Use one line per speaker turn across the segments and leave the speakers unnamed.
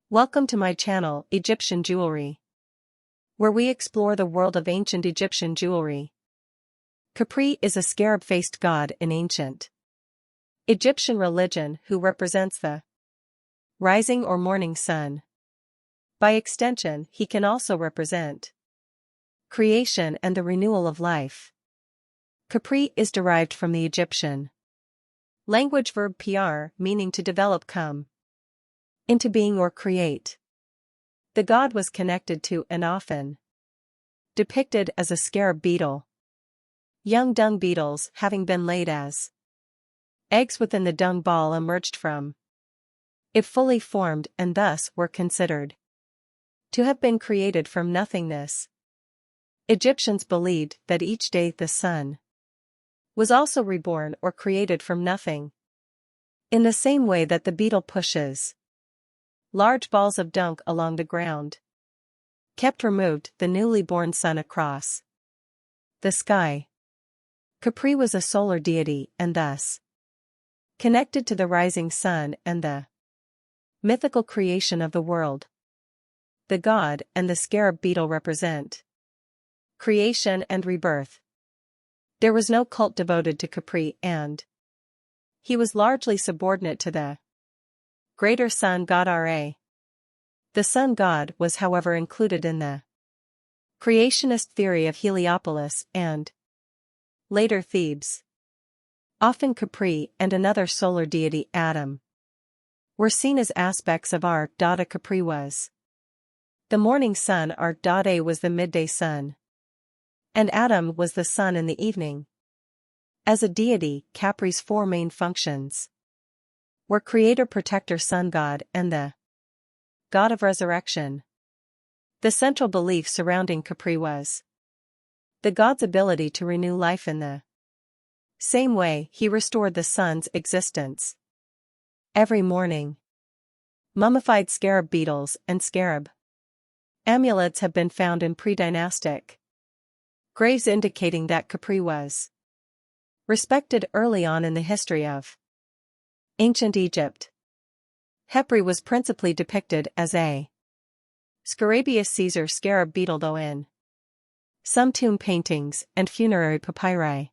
Welcome to my channel, Egyptian Jewelry, where we explore the world of ancient Egyptian jewelry. Khepri is a scarab-faced god in ancient Egyptian religion who represents the rising or morning sun. By extension, he can also represent creation and the renewal of life. Khepri is derived from the Egyptian language verb pr, meaning to develop, come into being or create. The god was connected to and often depicted as a scarab beetle. Young dung beetles, having been laid as eggs within the dung ball, emerged from it fully formed and thus were considered to have been created from nothingness. Egyptians believed that each day the sun was also reborn or created from nothing. In the same way that the beetle pushes large balls of dung along the ground, Khepri moved the newly born sun across the sky. Khepri was a solar deity and thus connected to the rising sun and the mythical creation of the world. The god and the scarab beetle represent creation and rebirth. There was no cult devoted to Khepri, and he was largely subordinate to the greater sun god Ra. The sun god was, however, included in the creationist theory of Heliopolis and later Thebes. Often Khepri and another solar deity, Atum, were seen as aspects of Ar. A Khepri was the morning sun, Ar. A was the midday sun, and Atum was the sun in the evening. As a deity, Khepri's four main functions were creator, protector, sun god, and the god of resurrection. The central belief surrounding Khepri was the god's ability to renew life in the same way he restored the sun's existence every morning. Mummified scarab beetles and scarab amulets have been found in pre-dynastic graves, indicating that Khepri was respected early on in the history of ancient Egypt. Khepri was principally depicted as a Scarabaeus Caesar scarab beetle, though in some tomb paintings and funerary papyri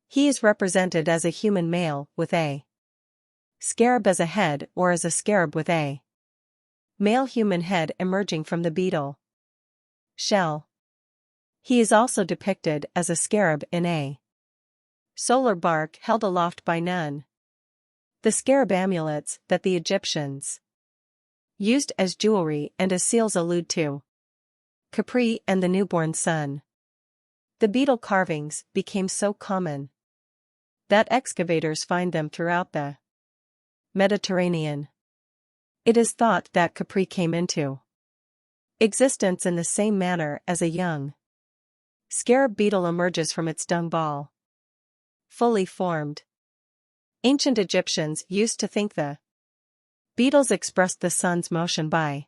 he is represented as a human male with a scarab as a head, or as a scarab with a male human head emerging from the beetle shell. He is also depicted as a scarab in a solar bark held aloft by Nun. The scarab amulets that the Egyptians used as jewelry and as seals allude to Khepri and the newborn sun. The beetle carvings became so common that excavators find them throughout the Mediterranean. It is thought that Khepri came into existence in the same manner as a young scarab beetle emerges from its dung ball, fully formed. Ancient Egyptians used to think the beetles expressed the sun's motion by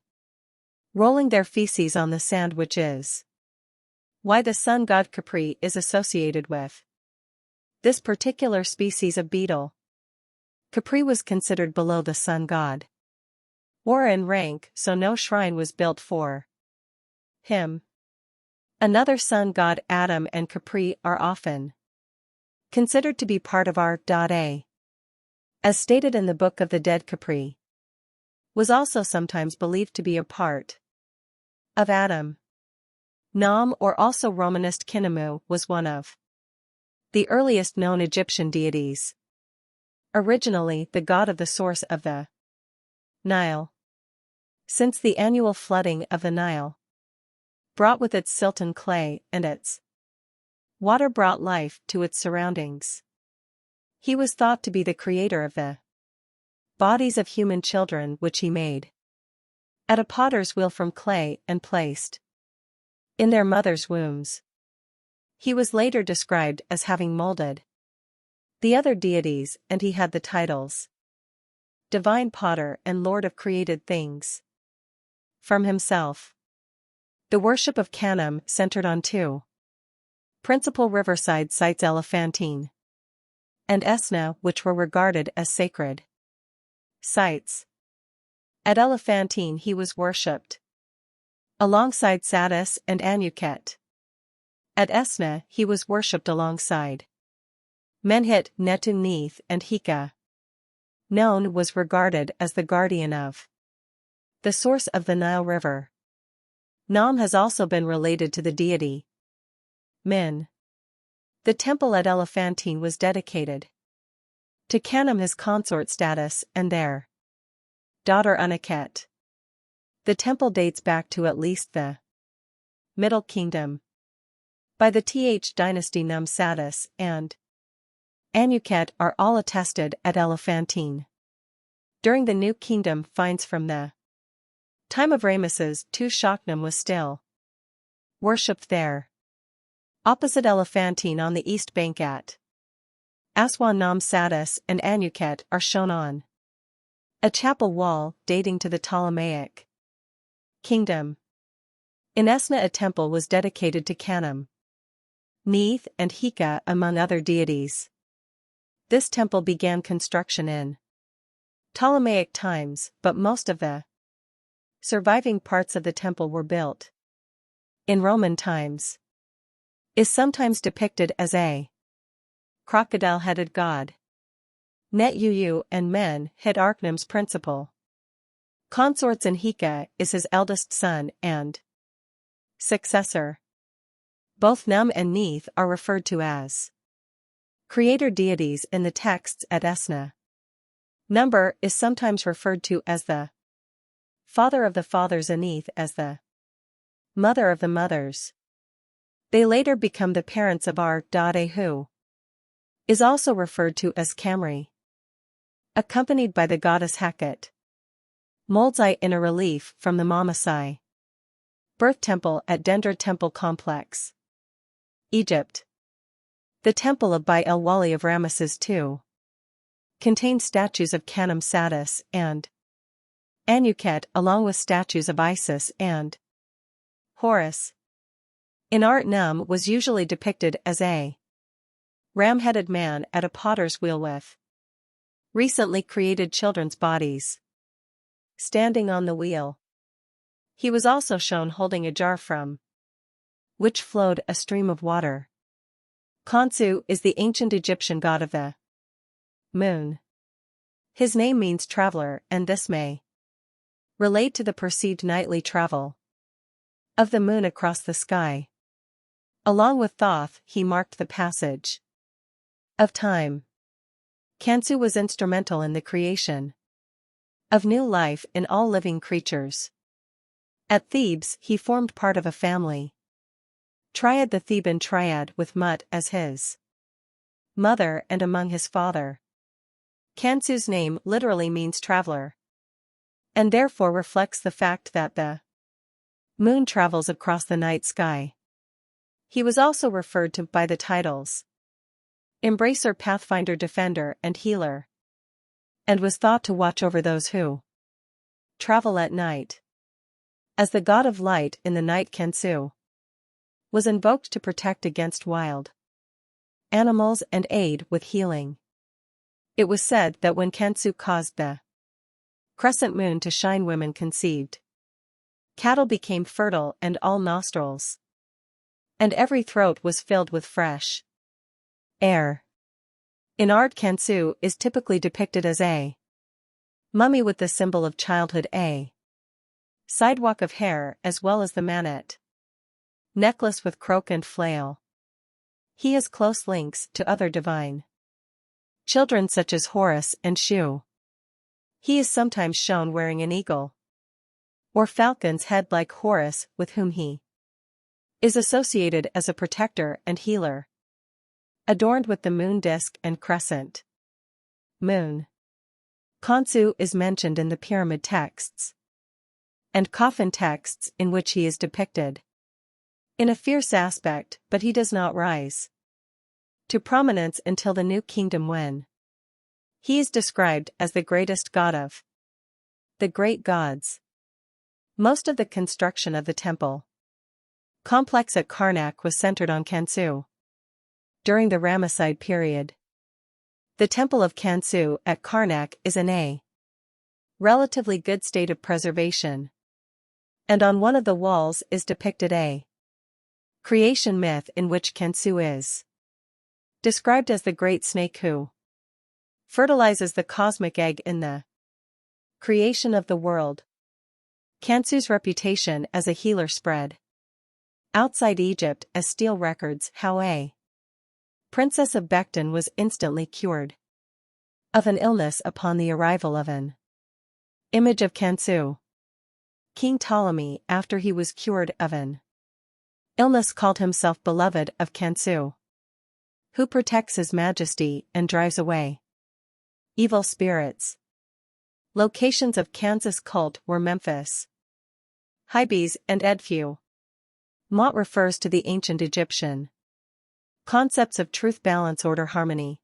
rolling their feces on the sand, which is why the sun god Khepri is associated with this particular species of beetle. Khepri was considered below the sun god or in rank, so no shrine was built for him. Another sun god, Atum, and Khepri are often considered to be part of Ar. A. As stated in the Book of the Dead, Khepri was also sometimes believed to be a part of Atum. Khnum, or also Romanist Khnum, was one of the earliest known Egyptian deities. Originally the god of the source of the Nile. Since the annual flooding of the Nile brought with its silt and clay, and its water brought life to its surroundings, he was thought to be the creator of the bodies of human children, which he made at a potter's wheel from clay and placed in their mother's wombs. He was later described as having molded the other deities, and he had the titles Divine Potter and Lord of Created Things from himself. The worship of Khnum centered on two principal riverside sites, Elephantine and Esna, which were regarded as sacred sites. At Elephantine he was worshipped alongside Satis and Anuket. At Esna he was worshipped alongside Menhit, Netu Neith and Hika. Known was regarded as the guardian of the source of the Nile River. Nam has also been related to the deity Min. The temple at Elephantine was dedicated to Khnum, his consort Status, and their daughter Anuket. The temple dates back to at least the Middle Kingdom. By the Th dynasty Num Satis and Anuket are all attested at Elephantine. During the New Kingdom finds from the time of Ramesses II Shakhnum was still worshipped there. Opposite Elephantine on the east bank at Aswan Nam Satis and Anuket are shown on a chapel wall dating to the Ptolemaic kingdom. In Esna a temple was dedicated to Khnum, Neith and Hika among other deities. This temple began construction in Ptolemaic times, but most of the surviving parts of the temple were built in Roman times. Is sometimes depicted as a crocodile-headed god. Net Uu and Men hit Arknum's principal consorts, and Hika is his eldest son and successor. Both Num and Neith are referred to as creator deities in the texts at Esna. Number is sometimes referred to as the father of the fathers and Neith as the mother of the mothers. They later become the parents of Ar-Dade, who is also referred to as Khepri. Accompanied by the goddess Heket. Moldzai in a relief from the Mamasai birth temple at Dendra Temple Complex, Egypt. The temple of Bai el-Wali of Ramesses II contains statues of Khnum Satis and Anuket along with statues of Isis and Horus. In art Num was usually depicted as a ram-headed man at a potter's wheel with recently created children's bodies standing on the wheel. He was also shown holding a jar from which flowed a stream of water. Khonsu is the ancient Egyptian god of the moon. His name means traveler, and this may relate to the perceived nightly travel of the moon across the sky. Along with Thoth, he marked the passage of time. Khonsu was instrumental in the creation of new life in all living creatures. At Thebes, he formed part of a family triad, the Theban triad, with Maat as his mother and among his father. Khonsu's name literally means traveler, and therefore reflects the fact that the moon travels across the night sky. He was also referred to by the titles Embracer, Pathfinder, Defender, and Healer, and was thought to watch over those who travel at night. As the god of light in the night, Khonsu was invoked to protect against wild animals and aid with healing. It was said that when Khonsu caused the crescent moon to shine, women conceived, cattle became fertile, and all nostrils and every throat was filled with fresh air. In art, Khonsu is typically depicted as a mummy with the symbol of childhood, a sidewalk of hair, as well as the manet necklace with croak and flail. He has close links to other divine children such as Horus and Shu. He is sometimes shown wearing an eagle or falcon's head like Horus, with whom he is associated as a protector and healer, adorned with the moon disk and crescent moon. Khonsu is mentioned in the pyramid texts and coffin texts in which he is depicted in a fierce aspect, but he does not rise to prominence until the New Kingdom, when he is described as the greatest god of the great gods. Most of the construction of the temple complex at Karnak was centered on Khonsu. During the Ramesside period, the temple of Khonsu at Karnak is in a relatively good state of preservation. And on one of the walls is depicted a creation myth in which Khonsu is described as the great snake who fertilizes the cosmic egg in the creation of the world. Khonsu's reputation as a healer spread outside Egypt as stele records how a princess of Becton was instantly cured of an illness upon the arrival of an image of Khonsu. King Ptolemy, after he was cured of an illness, called himself beloved of Khonsu, who protects his majesty and drives away evil spirits. Locations of Khonsu's cult were Memphis, Hybes and Edfu. Maat refers to the ancient Egyptian concepts of truth, balance, order, harmony,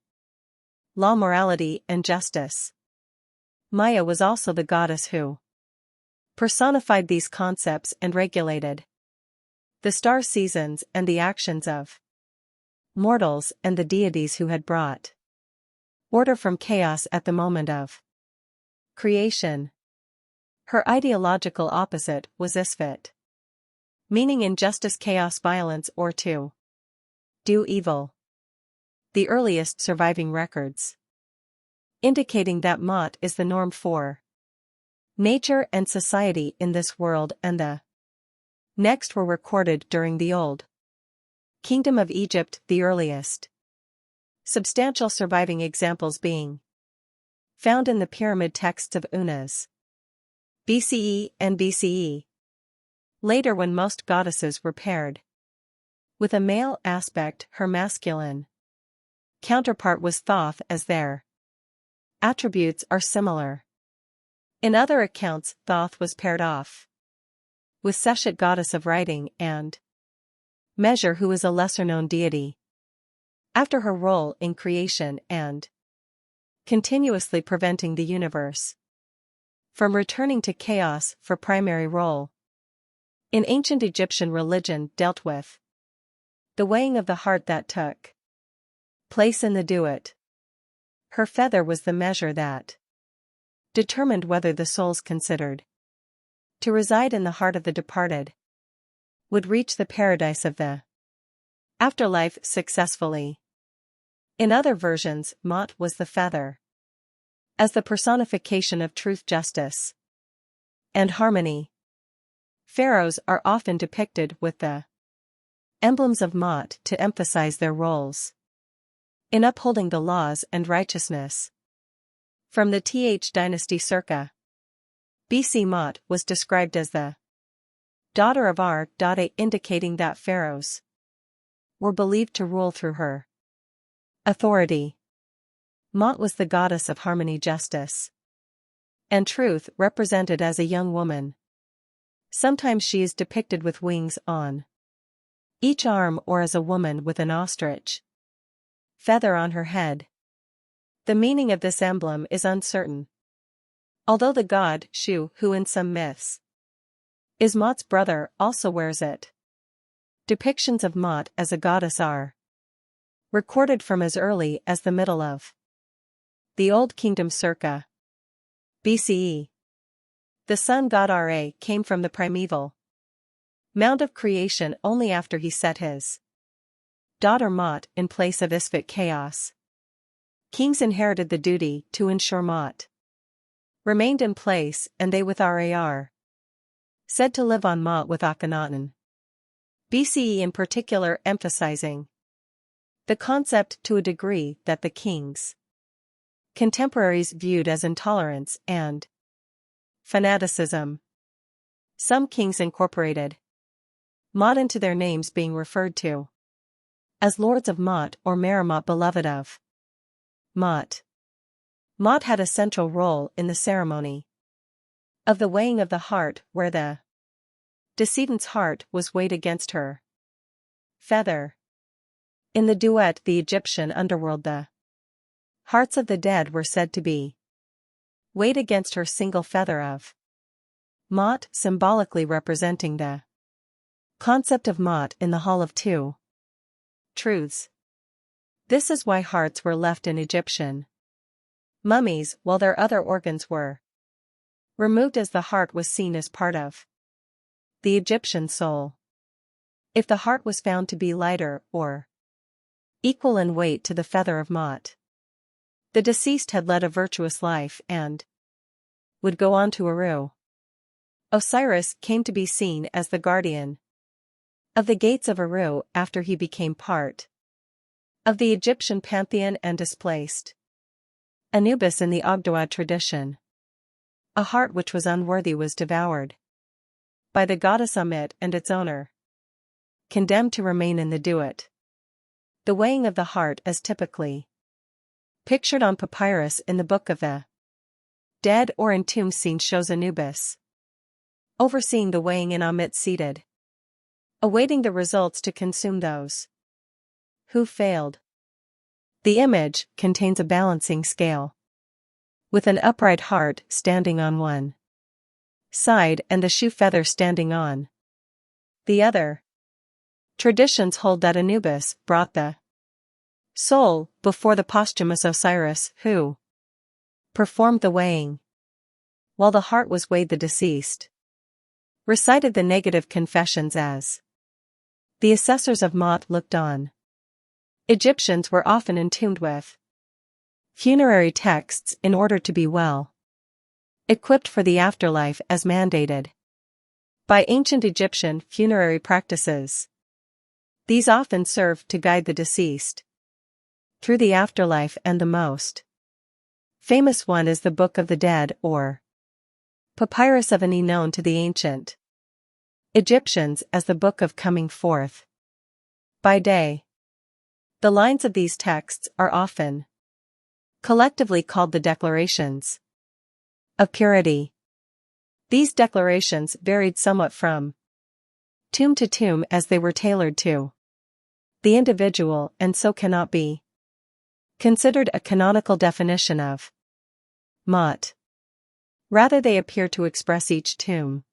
law, morality, and justice. Maya was also the goddess who personified these concepts and regulated the star seasons and the actions of mortals and the deities who had brought order from chaos at the moment of creation. Her ideological opposite was Isfet, meaning injustice, chaos, violence, or to do evil. The earliest surviving records indicating that Maat is the norm for nature and society in this world and the next were recorded during the Old Kingdom of Egypt, the earliest substantial surviving examples being found in the pyramid texts of Unas, BCE and BCE. Later, when most goddesses were paired with a male aspect, her masculine counterpart was Thoth, as their attributes are similar. In other accounts, Thoth was paired off with Seshet, goddess of writing, and Measure, who is a lesser-known deity, after her role in creation and continuously preventing the universe from returning to chaos for primary role. In ancient Egyptian religion dealt with the weighing of the heart that took place in the duet. Her feather was the measure that determined whether the souls considered to reside in the heart of the departed would reach the paradise of the afterlife successfully. In other versions, Maat was the feather as the personification of truth, justice, and harmony. Pharaohs are often depicted with the emblems of Maat to emphasize their roles in upholding the laws and righteousness. From the Th dynasty circa BC, Maat was described as the daughter of Ar-Dade, indicating that pharaohs were believed to rule through her authority. Maat was the goddess of harmony, justice, and truth, represented as a young woman. Sometimes she is depicted with wings on each arm or as a woman with an ostrich feather on her head. The meaning of this emblem is uncertain, although the god Shu, who in some myths is Maat's brother, also wears it. Depictions of Maat as a goddess are recorded from as early as the middle of the Old Kingdom circa BCE. The sun god Ra came from the primeval mound of creation only after he set his daughter Maat in place of Isfet, chaos. Kings inherited the duty to ensure Maat remained in place, and they with Rar said to live on Maat with Akhenaten. BCE in particular, emphasizing the concept to a degree that the king's contemporaries viewed as intolerance and fanaticism. Some kings incorporated Maat into their names, being referred to as Lords of Maat or Merimot, beloved of Maat. Maat had a central role in the ceremony of the weighing of the heart, where the decedent's heart was weighed against her feather. In the duet, the Egyptian underworld, the hearts of the dead were said to be weighed against her single feather of Maat, symbolically representing the concept of Maat in the Hall of Two Truths. This is why hearts were left in Egyptian mummies while their other organs were removed as the heart was seen as part of the Egyptian soul. If the heart was found to be lighter or equal in weight to the feather of Maat, the deceased had led a virtuous life and would go on to Uru. Osiris came to be seen as the guardian of the gates of Uru after he became part of the Egyptian pantheon and displaced Anubis in the Ogdoad tradition. A heart which was unworthy was devoured by the goddess Ammit and its owner, condemned to remain in the duat. The weighing of the heart as typically pictured on papyrus in the Book of the Dead or entombed scene shows Anubis overseeing the weighing in Ammit seated, awaiting the results to consume those who failed. The image contains a balancing scale with an upright heart standing on one side and the shoe feather standing on the other. Traditions hold that Anubis brought the soul before the posthumous Osiris, who performed the weighing. While the heart was weighed, the deceased recited the negative confessions as the assessors of Maat looked on. Egyptians were often entombed with funerary texts in order to be well equipped for the afterlife as mandated by ancient Egyptian funerary practices. These often served to guide the deceased through the afterlife, and the most famous one is the Book of the Dead or Papyrus of Ani, known to the ancient Egyptians as the Book of Coming Forth by Day. The lines of these texts are often collectively called the declarations of purity. These declarations varied somewhat from tomb to tomb as they were tailored to the individual, and so cannot be considered a canonical definition of Maat. Rather, they appear to express each tomb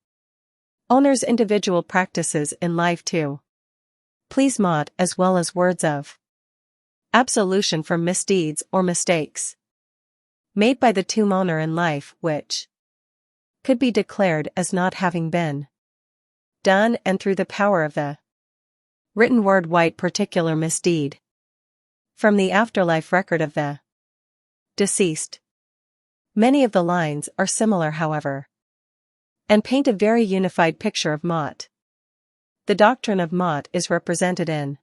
owner's individual practices in life to please Maat, as well as words of absolution from misdeeds or mistakes made by the tomb owner in life, which could be declared as not having been done, and through the power of the written word white particular misdeed from the afterlife record of the deceased. Many of the lines are similar, however, and paint a very unified picture of Maat. The doctrine of Maat is represented in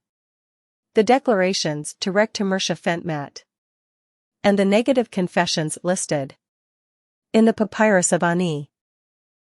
the declarations to Rektumersha Fentmat and the negative confessions listed in the Papyrus of Ani.